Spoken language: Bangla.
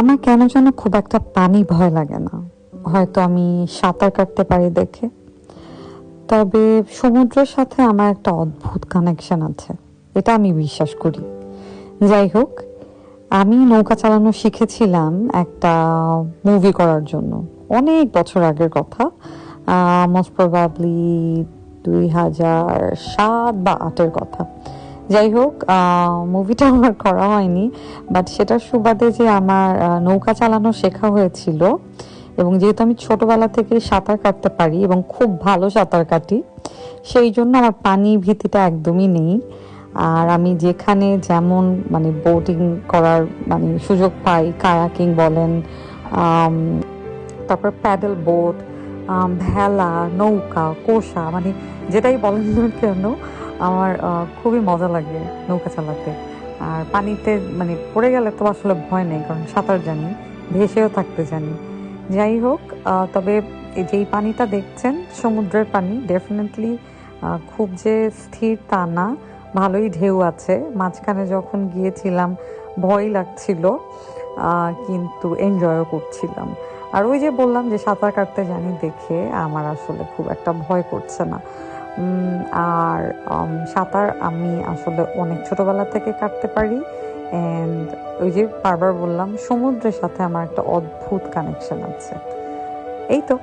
আমার কেন যেন খুব একটা পানি ভয় লাগে না। হয়তো আমি সাঁতার কাটতে পারি দেখে। তবে সমুদ্রের সাথে আমার একটা অদ্ভুত কানেকশন আছে, এটা আমি বিশ্বাস করি। যাই হোক, আমি নৌকা চালানো শিখেছিলাম একটা মুভি করার জন্য। অনেক বছর আগের কথা, মোস্ট প্রবাবলি 2007 বা 2008-এর কথা। যাই হোক, মুভিটা আমার করা হয়নি, বাট সেটার সুবাদে যে আমার নৌকা চালানো শেখা হয়েছিল। এবং যেহেতু আমি ছোটবেলা থেকে সাঁতার কাটতে পারি এবং খুব ভালো সাঁতার কাটি, সেই জন্য আমার পানি ভীতিটা একদমই নেই। আর আমি যেখানে যেমন মানে বোটিং করার মানে সুযোগ পাই, কায়াকিং বলেন, আম, তারপর প্যাডেল বোট, ভেলা, নৌকা, কোষা, মানে যেটাই বলেন না কেন, আমার খুবই মজা লাগে নৌকা চালাতে। আর পানিতে মানে পড়ে গেলে তো আসলে ভয় নেই, কারণ সাঁতার জানি, ভেসেও থাকতে জানি। যাই হোক, তবে এই যেই পানিটা দেখছেন সমুদ্রের পানি, ডেফিনেটলি খুব যে স্থির তা না, ভালোই ঢেউ আছে। মাঝখানে যখন গিয়েছিলাম ভয় লাগছিল, কিন্তু এনজয়ও করছিলাম। আর ওই যে বললাম যে সাঁতার কাটতে জানি দেখে আমার আসলে খুব একটা ভয় করছে না। আর সাঁতার আমি আসলে অনেক ছোটবেলা থেকে কাটতে পারি। অ্যান্ড ওই যে বারবার বললাম, সমুদ্রের সাথে আমার একটা অদ্ভুত কানেকশন আছে। এই তো।